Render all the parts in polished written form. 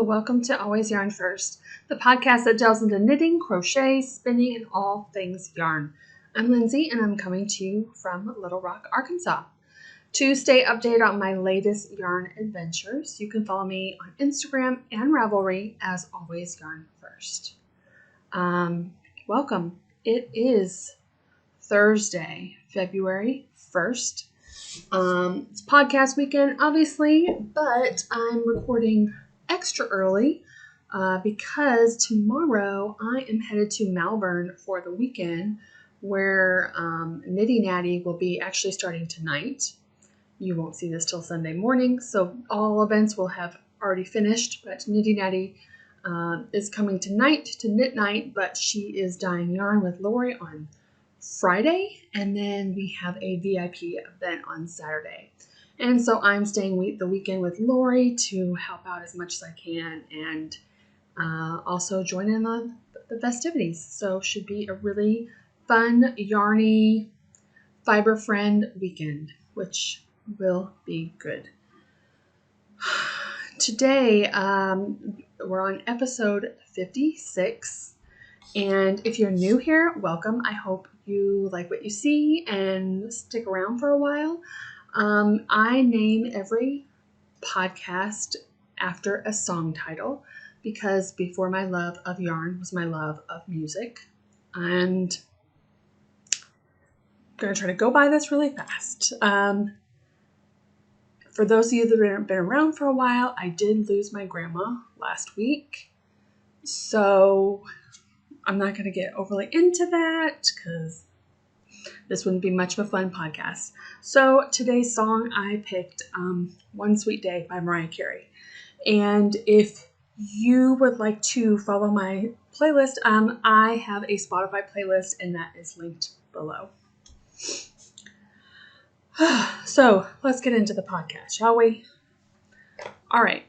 welcome to Always Yarn First, the podcast that delves into knitting, crochet, spinning, and all things yarn. I'm Lindsey, and I'm coming to you from Little Rock, Arkansas. To stay updated on my latest yarn adventures, you can follow me on Instagram and Ravelry as Always Yarn First. Welcome. It is Thursday, February 1st. It's podcast weekend, obviously, but I'm recording extra early because tomorrow I am headed to Malvern for the weekend where Knitty Natty will be actually starting tonight. You won't see this till Sunday morning, so all events will have already finished, but Knitty Natty is coming tonight to Knit Night, but she is dyeing yarn with Lori on Friday, and then we have a VIP event on Saturday. And so I'm staying the weekend with Lori to help out as much as I can and also join in on the festivities. So should be a really fun, yarny, fiber friend weekend, which will be good. Today, we're on episode 56. And if you're new here, welcome. I hope you like what you see and stick around for a while. I name every podcast after a song title because before my love of yarn was my love of music. And I'm going to try to go by this really fast. For those of you that have been around for a while, I did lose my grandma last week. So I'm not going to get overly into that because this wouldn't be much of a fun podcast. So today's song I picked One Sweet Day by Mariah Carey. And if you would like to follow my playlist, I have a Spotify playlist and that is linked below. So let's get into the podcast, shall we? All right.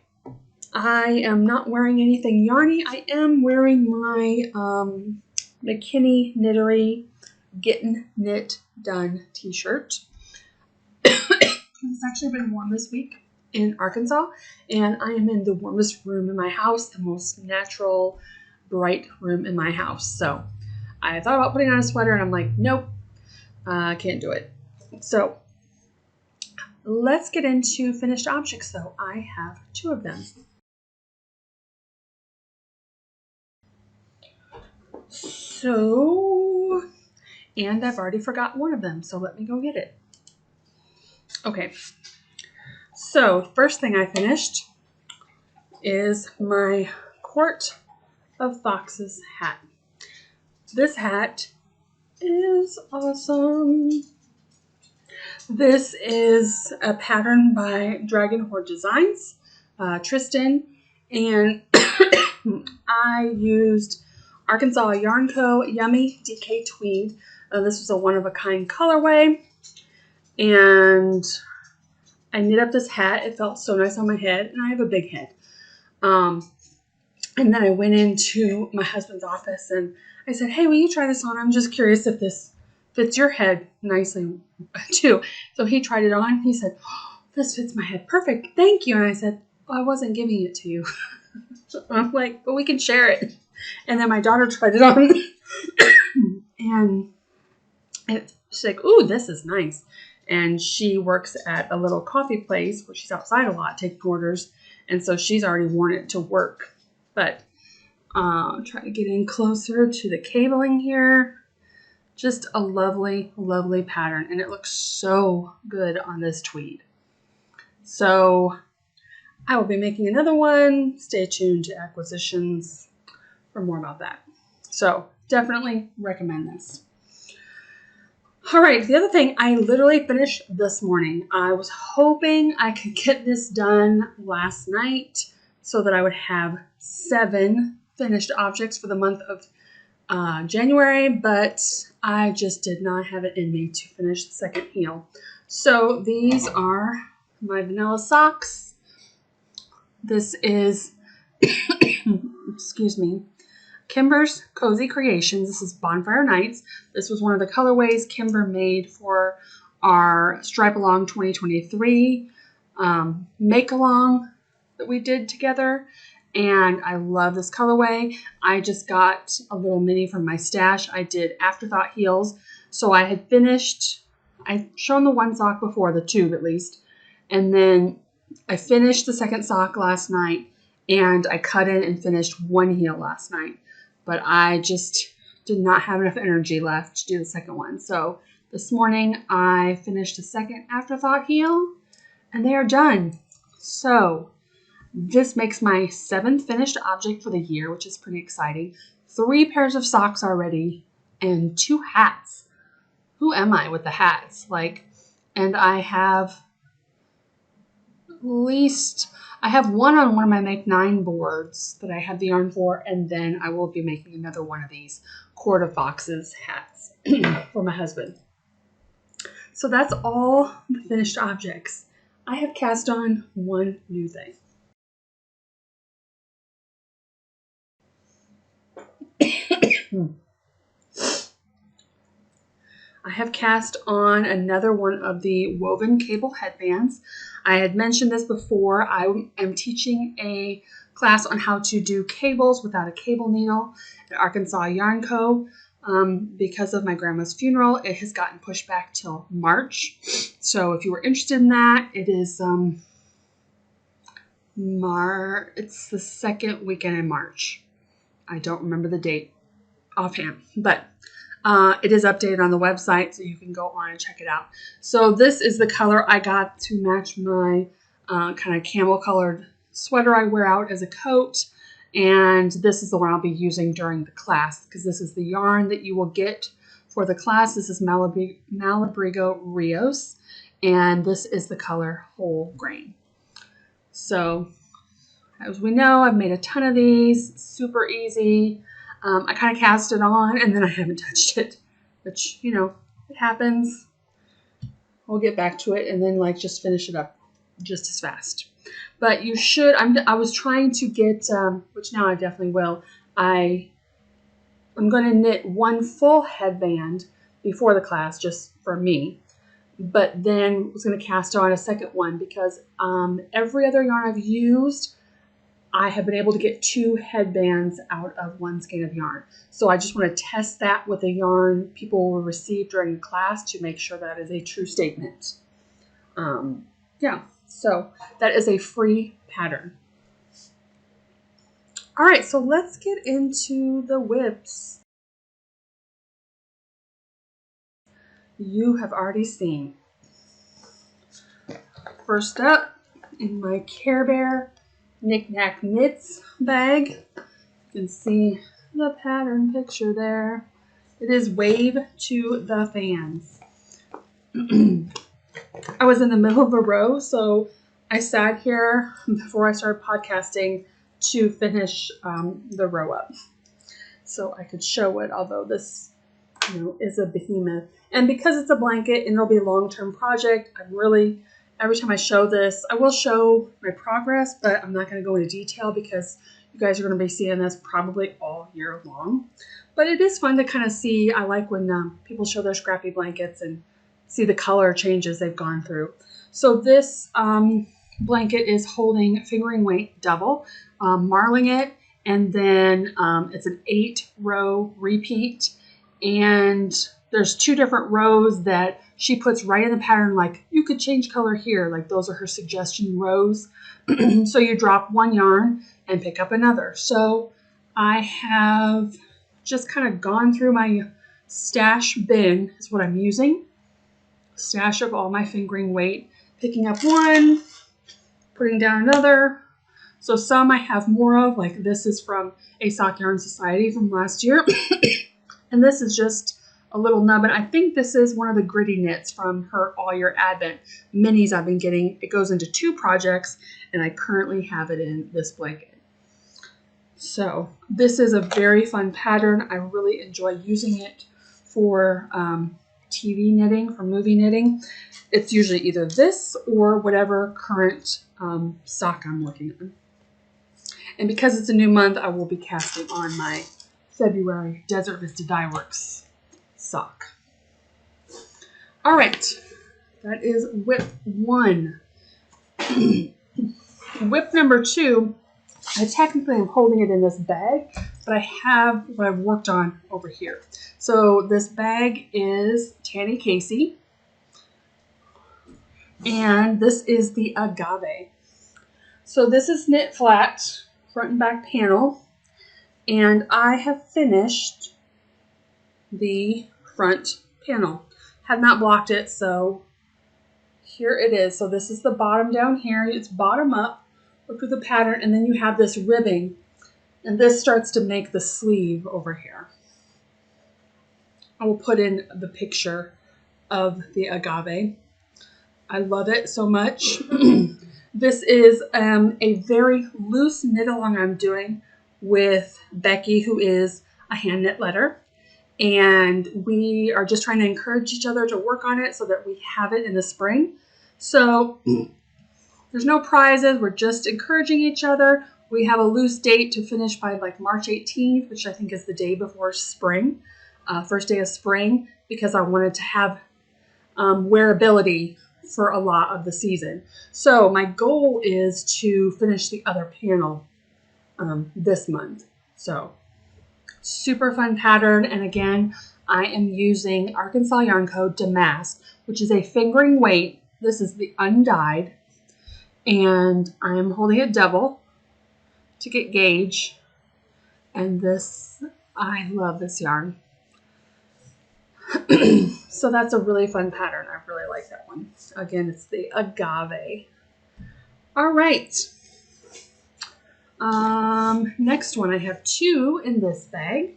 I am not wearing anything yarny. I am wearing my McKinney Knittery Getting Knit Done t-shirt. It's actually been warm this week in Arkansas, and I am in the warmest room in my house, the most natural, bright room in my house. So I thought about putting on a sweater, and I'm like, nope, I can't do it. So let's get into finished objects, though. I have two of them. So, and I've already forgot one of them, so let me go get it. Okay, so first thing I finished is my Court of Foxes hat. This hat is awesome. This is a pattern by Dragon Hoard Designs, Tristan, and I used Arkansas Yarn Co Yummy DK Tweed. This was a one-of-a-kind colorway, and I knit up this hat. It felt so nice on my head, and I have a big head. And then I went into my husband's office, and I said, hey, will you try this on? I'm just curious if this fits your head nicely, too. So he tried it on. He said, oh, this fits my head perfect. Thank you. And I said, well, I wasn't giving it to you. I'm like, but we can share it. And then my daughter tried it on, and she's like, ooh, this is nice. And she works at a little coffee place where she's outside a lot, taking orders. And so she's already worn it to work. But try to get in closer to the cabling here. Just a lovely, lovely pattern. And it looks so good on this tweed. So I will be making another one. Stay tuned to acquisitions for more about that. So definitely recommend this. All right, the other thing I literally finished this morning. I was hoping I could get this done last night so that I would have 7 finished objects for the month of January, but I just did not have it in me to finish the second heel. So these are my vanilla socks. This is, excuse me, Kimber's Cozy Creations. This is Bonfire Nights. This was one of the colorways Kimber made for our Stripe Along 2023 make along that we did together. and I love this colorway. I just got a little mini from my stash. I did Afterthought heels. So I had finished, I'd shown the one sock before, the tube at least, and then I finished the second sock last night, and I cut in and finished one heel last night, but I just did not have enough energy left to do the second one. So this morning I finished the second Afterthought heel, and they are done. So this makes my 7th finished object for the year, which is pretty exciting. 3 pairs of socks already, and 2 hats. Who am I with the hats? And I have I have one on of my Make 9 boards that I have the yarn for, and then I will be making another one of these Quart of Boxes hats for my husband. So that's all the finished objects. I have cast on one new thing. I have cast on another one of the woven cable headbands. I had mentioned this before. I am teaching a class on how to do cables without a cable needle at Arkansas Yarn Co. Because of my grandma's funeral, it has gotten pushed back till March. So if you were interested in that, it is it's the second weekend in March. I don't remember the date offhand, but it is updated on the website, so you can go on and check it out. So this is the color I got to match my kind of camel colored sweater I wear out as a coat. And this is the one I'll be using during the class, because this is the yarn that you will get for the class. This is Malabrigo Rios, and this is the color Whole Grain. So as we know, I've made a ton of these, super easy. I kind of cast it on and then I haven't touched it, which, you know, it happens. I'll get back to it and then just finish it up just as fast. But you should, I was trying to get, which now I definitely will, I'm going to knit one full headband before the class just for me. But then I was going to cast on a second one because every other yarn I've used, I have been able to get 2 headbands out of 1 skein of yarn. So I just want to test that with the yarn people will receive during the class to make sure that is a true statement. Yeah, so that is a free pattern. All right, so let's get into the whips. You have already seen. First up, in my Care Bear NicNacKnits bag, you can see the pattern picture there. It is Wave to the Fans. I was in the middle of a row, so I sat here before I started podcasting to finish the row up so I could show it, although this is a behemoth. And because it's a blanket and it'll be a long-term project, every time I show this, I will show my progress, but I'm not going to go into detail because you guys are going to be seeing this probably all year long. But it is fun to kind of see. I like when people show their scrappy blankets and see the color changes they've gone through. So this blanket is holding fingering weight double, marling it, and then it's an 8-row repeat. And there's 2 different rows that she puts right in the pattern, like you could change color here, like those are her suggestion rows. So you drop 1 yarn and pick up another. So I have just kind of gone through my stash bin is what I'm using. Stash of all my fingering weight, picking up 1, putting down another. So some I have more of, like this is from a Sock Yarn Society from last year. And this is just a little nubbin. I think this is one of the gritty knits from her All Year Advent minis I've been getting. It goes into 2 projects, and I currently have it in this blanket. So this is a very fun pattern. I really enjoy using it for TV knitting, for movie knitting. It's usually either this or whatever current sock I'm working on. And because it's a new month, I will be casting on my February Desert Vista Dyeworks sock. All right, that is whip 1. Whip number 2 I technically am holding it in this bag, but I have what I've worked on over here. So this bag is Tanny Casey, and this is the Agave. So this is knit flat, front and back panel, and I have finished the front panel. Have not blocked it, so here it is. So this is the bottom down here. It's bottom up. Look at the pattern, and then you have this ribbing, and this starts to make the sleeve over here. I will put in the picture of the Agave. I love it so much. This is a very loose knit along I'm doing with Becky, who is a hand knit letter. And we are just trying to encourage each other to work on it so that we have it in the spring. So there's no prizes. We're just encouraging each other. We have a loose date to finish by like March 18th, which I think is the day before spring, first day of spring, because I wanted to have wearability for a lot of the season. So my goal is to finish the other panel this month. So super fun pattern. And again, I am using Arkansas Yarn Co Damask, which is a fingering weight. This is the undyed, and I am holding it double to get gauge. And this, I love this yarn. So that's a really fun pattern. I really like that one. Again, it's the Agave. All right. Next one, I have two in this bag.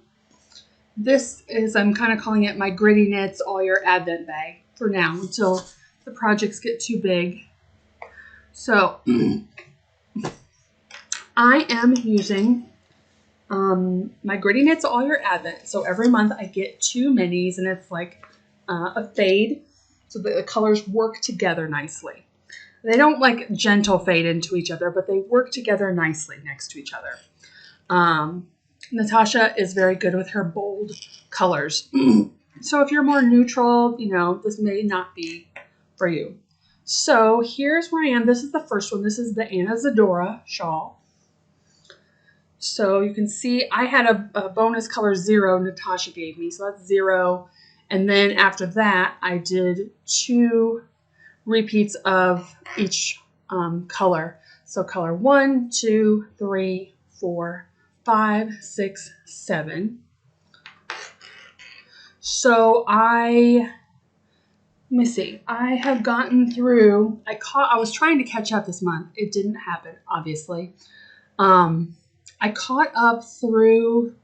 This is, I'm kind of calling it my Gritty Knits All Year Advent bag for now until the projects get too big. So I am using my Gritty Knits All Year Advent. So every month I get two minis, and it's like a fade so that the colors work together nicely. They don't like gentle fade into each other, but they work together nicely next to each other. Natasha is very good with her bold colors. So if you're more neutral, you know, this may not be for you. So here's where I am. This is the first one. This is the Anesidora shawl. So you can see I had a bonus color 0 Natasha gave me. So that's 0. And then after that, I did 2 repeats of each color. So color 1, 2, 3, 4, 5, 6, 7. So let me see. I have gotten through, I was trying to catch up this month. It didn't happen, obviously. I caught up through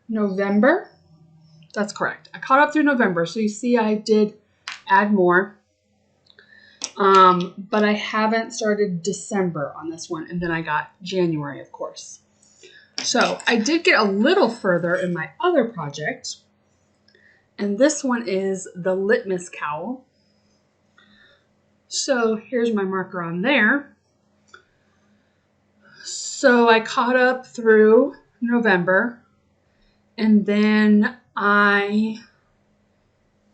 November. That's correct. I caught up through November. So you see I did add more. But I haven't started December on this one. And then I got January, of course. So I did get a little further in my other project. And this one is the Litmus cowl. So here's my marker on there. So I caught up through November, and then I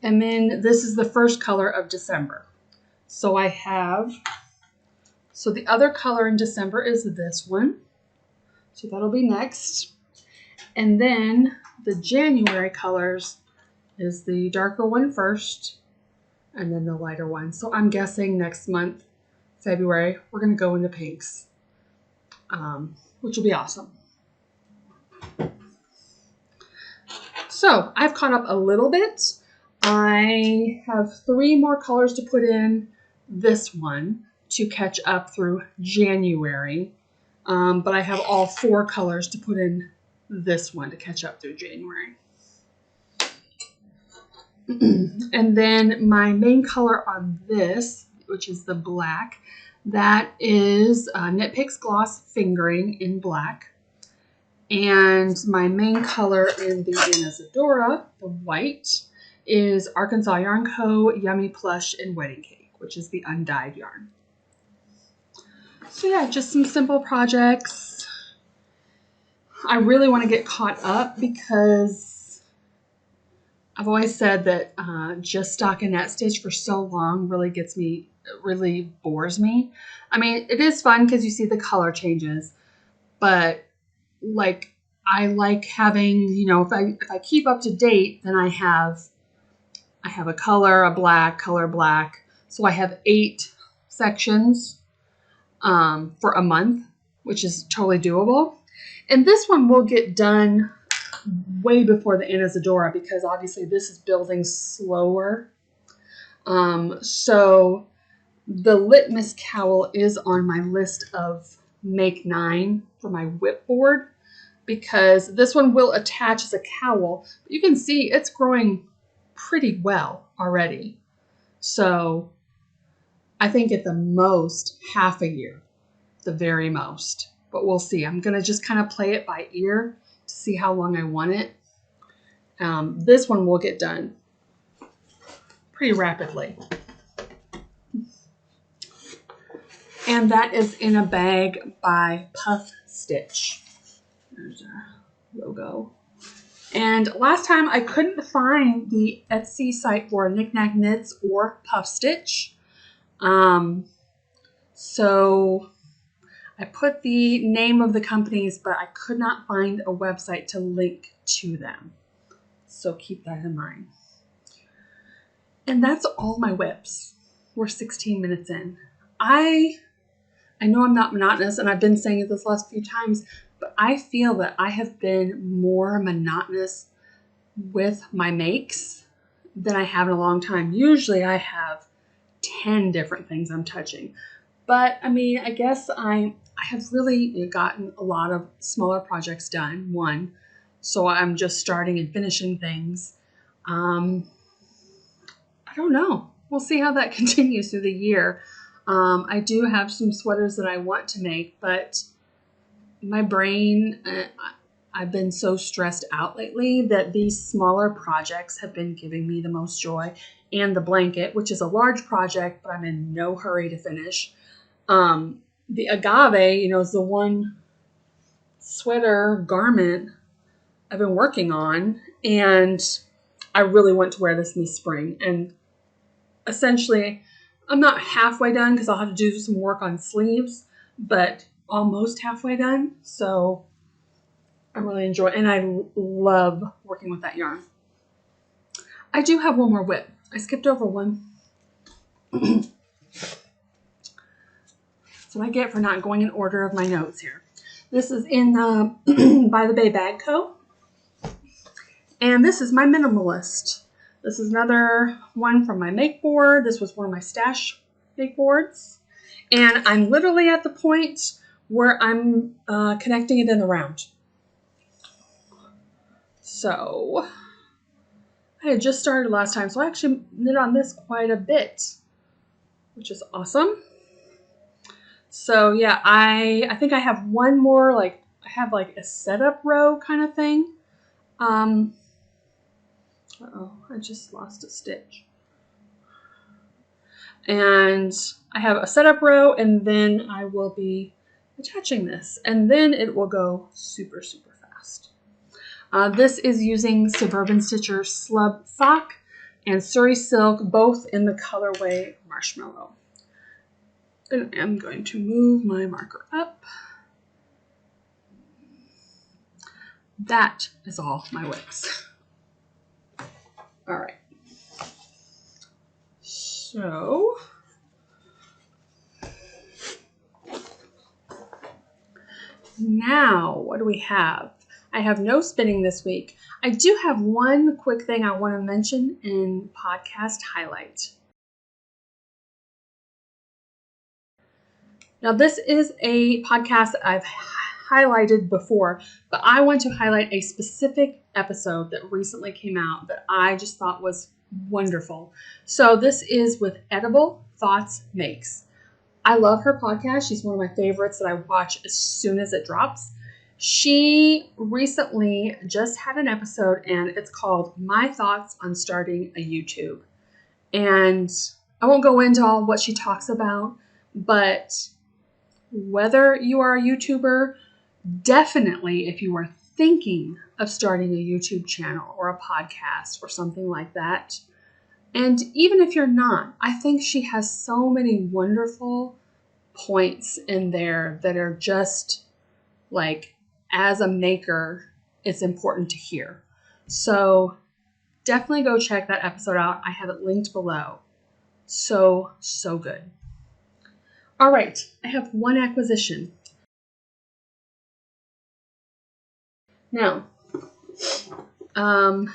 am in, this is the first color of December. So I have, so the other color in December is this one. So that'll be next. And then the January colors is the darker one first, and then the lighter one. So I'm guessing next month, February, we're going to go into pinks. Which will be awesome. So I've caught up a little bit. I have 3 more colors to put in this one to catch up through January. But I have all 4 colors to put in this one to catch up through January. And then my main color on this, which is the black, that is Knit Picks Gloss Fingering in black. And my main color in the Anesidora, the white, is Arkansas Yarn Co Yummy Plush in Wedding Cake, which is the undyed yarn. So yeah, just some simple projects. I really want to get caught up because I've always said that just stocking that stitch for so long really bores me. I mean, it is fun because you see the color changes, but like I like having, if I keep up to date, then I have a color, a black, color black. So I have 8 sections for a month, which is totally doable. And this one will get done way before the Anesidora because obviously this is building slower. So the Litmus cowl is on my list of make 9 for my whip board because this one will attach as a cowl. But you can see it's growing pretty well already. So I think at the most half a year, the very most. But we'll see. I'm going to just kind of play it by ear to see how long I want it. This one will get done pretty rapidly. And that is in a bag by Puff Stitch. There's our logo. And last time I couldn't find the Etsy site for NicNacKnits or Puff Stitch. So I put the name of the companies, but I could not find a website to link to them. So keep that in mind. And that's all my whips. We're 16 minutes in. I know I'm not monotonous, and I've been saying it this last few times, but I feel that I have been more monotonous with my makes than I have in a long time. Usually I have 10 different things I'm touching. But I mean, I guess I have really gotten a lot of smaller projects done, one. So I'm just starting and finishing things. I don't know. We'll see how that continues through the year. I do have some sweaters that I want to make, but my brain, I've been so stressed out lately that these smaller projects have been giving me the most joy. And the blanket, which is a large project, but I'm in no hurry to finish. The Agave, is the one sweater garment I've been working on, and I really want to wear this in the spring. And essentially, I'm not halfway done because I'll have to do some work on sleeves, but almost halfway done. So I really enjoy it, and I love working with that yarn. I do have one more whip. I skipped over one. That's what I get for not going in order of my notes here. This is in By the Bay Bag Co. And this is my Minimalist. This is another one from my make board. This was one of my stash make boards. And I'm literally at the point where I'm connecting it in the round. So I had just started last time, so I actually knit on this quite a bit, which is awesome. So yeah, I think I have one more, I have a setup row kind of thing. Uh-oh, I just lost a stitch. And I have a setup row, and then I will be attaching this, and then it will go super, super fast. This is using Suburban Stitcher Slub Sock and Suri Silk, both in the colorway Marshmallow. And I'm going to move my marker up. That is all my whips. All right. So now what do we have? I have no spinning this week. I do have one quick thing I want to mention in podcast highlight. Now this is a podcast that I've highlighted before, but I want to highlight a specific episode that recently came out that I just thought was wonderful. So this is with Edible Thoughts Makes. I love her podcast. She's one of my favorites that I watch as soon as it drops. She recently just had an episode, and it's called My Thoughts on Starting a YouTube. And I won't go into all what she talks about, but whether you are a YouTuber, definitely if you are thinking of starting a YouTube channel or a podcast or something like that. And even if you're not, I think she has so many wonderful points in there that are just like, as a maker, it's important to hear. So definitely go check that episode out. I have it linked below. So good. All right, I have one acquisition. Now, I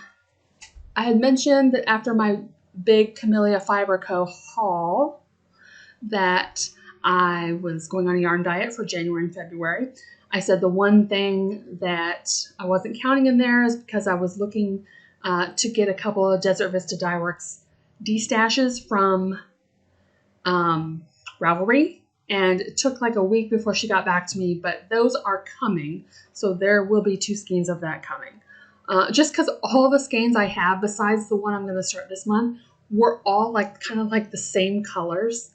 had mentioned that after my big Camellia Fiber Co. haul that I was going on a yarn diet for January and February. I said the one thing that I wasn't counting in there is because I was looking to get a couple of Desert Vista Dyeworks destashes from Ravelry. And it took like a week before she got back to me, but those are coming. So there will be 2 skeins of that coming. Just because all the skeins I have, besides the one I'm going to start this month, were all like kind of like the same colors.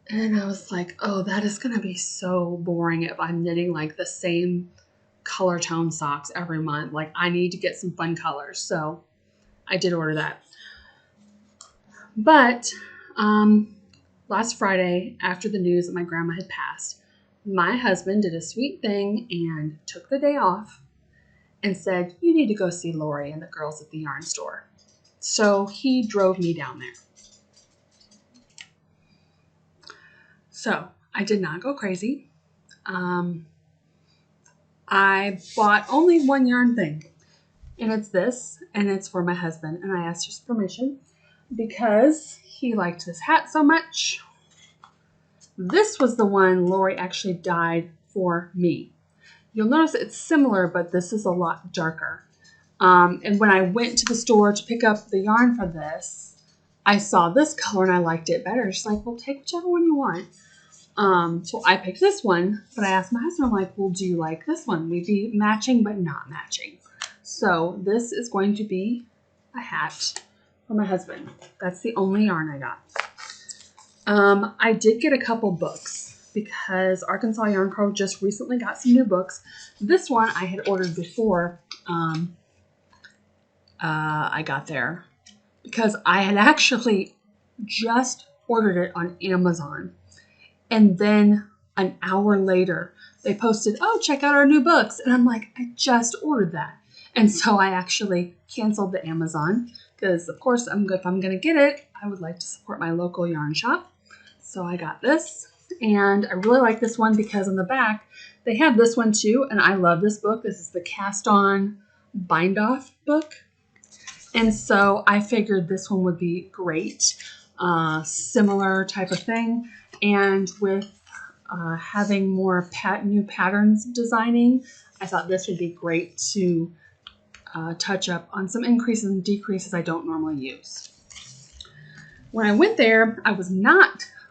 And I was like, oh, that is going to be so boring if I'm knitting like the same color tone socks every month. Like, I need to get some fun colors. So I did order that. But last Friday, after the news that my grandma had passed, my husband did a sweet thing and took the day off and said, you need to go see Lori and the girls at the yarn store. So he drove me down there. So I did not go crazy. I bought only one yarn thing, and it's this, and it's for my husband. And I asked his permission because he liked this hat so much. This was the one Lori actually dyed for me. You'll notice it's similar, but this is a lot darker. And when I went to the store to pick up the yarn for this, I saw this color and I liked it better. She's like, well, take whichever one you want. So I picked this one, but I asked my husband, I'm like, well, do you like this one? We'd be matching, but not matching. So this is going to be a hat for my husband. That's the only yarn I got. I did get a couple books because Arkansas Yarn Co. just recently got some new books. This one I had ordered before I got there because I had actually just ordered it on Amazon. And then an hour later, they posted, oh, check out our new books. And I'm like, I just ordered that. And so I actually canceled the Amazon because, of course, if I'm going to get it, I would like to support my local yarn shop. So I got this. And I really like this one because on the back, they have this one too. And I love this book. This is the Cast On Bind Off book. And so I figured this one would be great. Similar type of thing. And with having more new patterns designing, I thought this would be great to touch up on some increases and decreases I don't normally use. When I went there,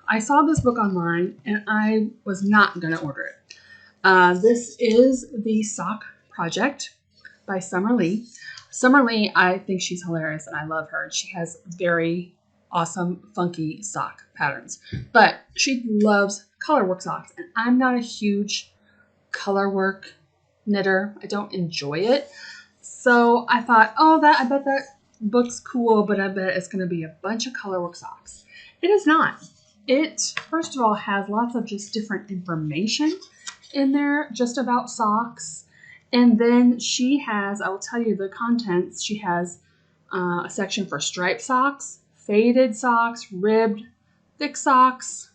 I saw this book online and I was not going to order it. This is the Sock Project by Summer Lee. Summer Lee, I think she's hilarious and I love her. She has very awesome, funky sock patterns. But she loves colorwork socks, and I'm not a huge colorwork knitter. I don't enjoy it. So I thought, oh, I bet that book's cool, but I bet it's going to be a bunch of colorwork socks. It is not. It, first of all, has lots of just different information in there just about socks. And then she has, I will tell you the contents, she has a section for striped socks, faded socks, ribbed, thick socks,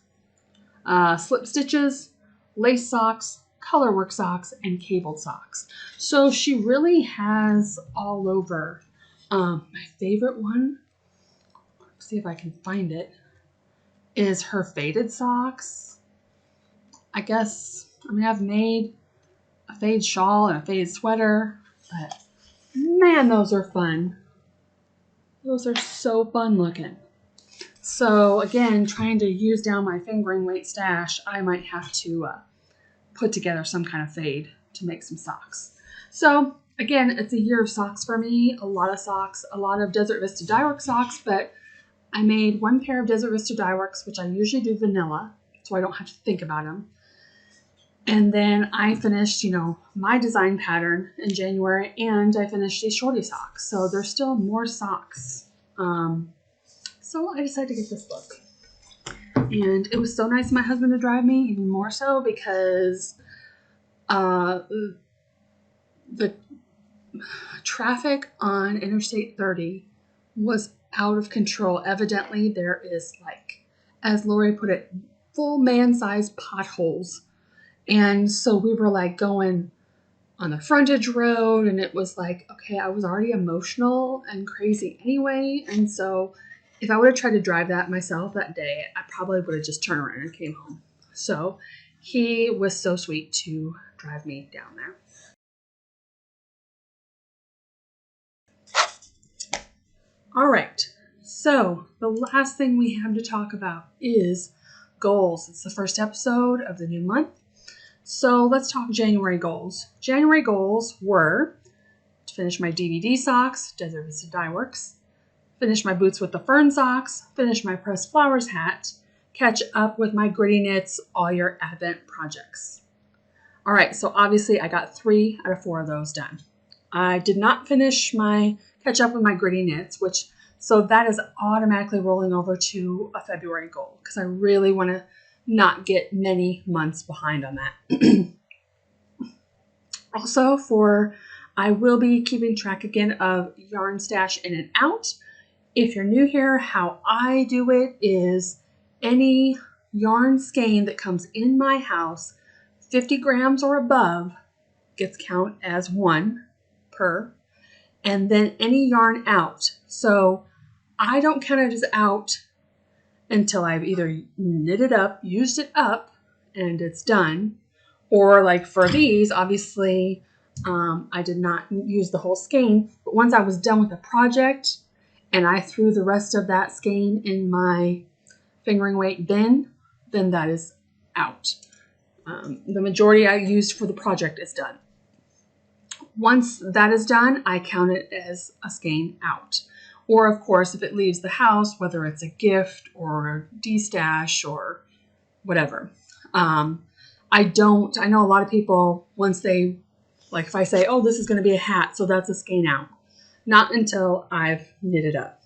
slip stitches, lace socks, colorwork socks, and cabled socks. So she really has all over. My favorite one, let's see if I can find it, is her faded socks. I guess, I've made a fade shawl and a fade sweater, but man, those are fun. Those are so fun looking. So again, trying to use down my fingering weight stash, I might have to put together some kind of fade to make some socks. So again, it's a year of socks for me. A lot of socks, a lot of Desert Vista Dyeworks socks, but I made one pair of Desert Vista Dyeworks, which I usually do vanilla, so I don't have to think about them. And then I finished, my design pattern in January, and I finished these shorty socks. So there's still more socks. So I decided to get this book. And it was so nice of my husband to drive me, even more so because the traffic on Interstate 30 was out of control. Evidently, there is, like, as Lori put it, full man-sized potholes. And so we were like going on the frontage road, and it was like, okay, I was already emotional and crazy anyway. And so if I would have tried to drive that myself that day, I probably would have just turned around and came home. So he was so sweet to drive me down there. All right. So the last thing we have to talk about is goals. It's the first episode of the new month. So let's talk January goals. January goals were to finish my DVD socks, Desert Vista Dyeworks, finish my boots with the fern socks, finish my pressed flowers hat, catch up with my gritty knits, all your Advent projects. All right, so obviously I got 3 out of 4 of those done. I did not finish my catch up with my gritty knits, so that is automatically rolling over to a February goal because I really want to not get many months behind on that. Also, I will be keeping track again of yarn stash in and out. If you're new here, how I do it is any yarn skein that comes in my house, 50 grams or above, gets counted as 1 per, and then any yarn out. So I don't count it as out until I've either knitted up, used it up, and it's done. Or like for these, obviously, I did not use the whole skein. But once I was done with the project and I threw the rest of that skein in my fingering weight bin, then that is out. The majority I used for the project is done. Once that is done, I count it as a skein out. Or, of course, if it leaves the house, whether it's a gift or de-stash or whatever. I know a lot of people, once they, like if I say, oh, this is going to be a hat, so that's a skein out. Not until I've knitted up.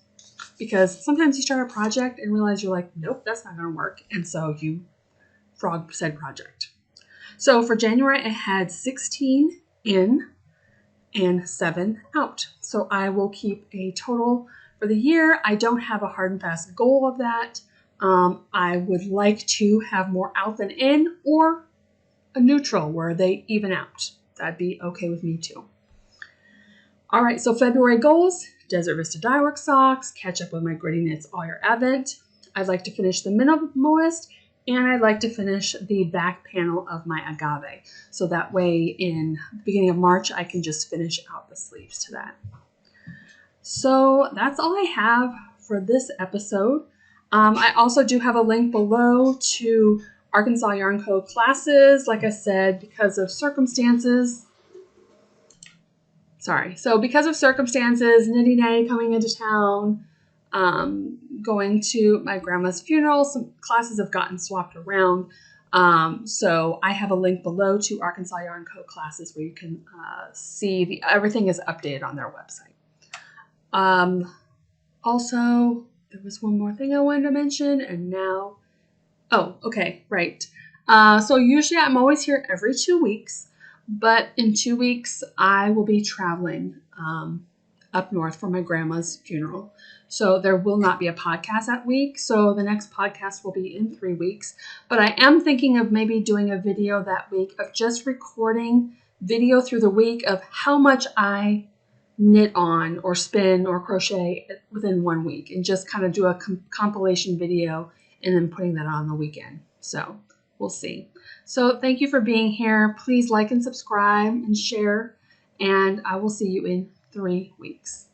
Because sometimes you start a project and realize you're like, nope, that's not going to work. And so you frog said project. So for January, I had 16 in and 7 out. So I will keep a total for the year. I don't have a hard and fast goal of that. I would like to have more out than in, or a neutral where they even out. That'd be okay with me too. All right, so February goals: Desert Vista Dyeworks socks, catch up with my gritty knits all year Advent. I'd like to finish the Minimalist, and I'd like to finish the back panel of my Agave. So that way in the beginning of March, I can just finish out the sleeves to that. So that's all I have for this episode. I also do have a link below to Arkansas Yarn Co classes. Like I said, because of circumstances, Nitty Natty coming into town, going to my grandma's funeral, some classes have gotten swapped around. So I have a link below to Arkansas Yarn Co classes where you can see everything is updated on their website. Also, there was one more thing I wanted to mention, and now, okay, right. So usually I'm always here every 2 weeks, but in 2 weeks I will be traveling up north for my grandma's funeral. So there will not be a podcast that week. So the next podcast will be in 3 weeks. But I am thinking of maybe doing a video that week of just recording video through the week of how much I knit on or spin or crochet within 1 week, and just kind of do a compilation video and then putting that on the weekend. So we'll see. So thank you for being here. Please like and subscribe and share, and I will see you in 3 weeks.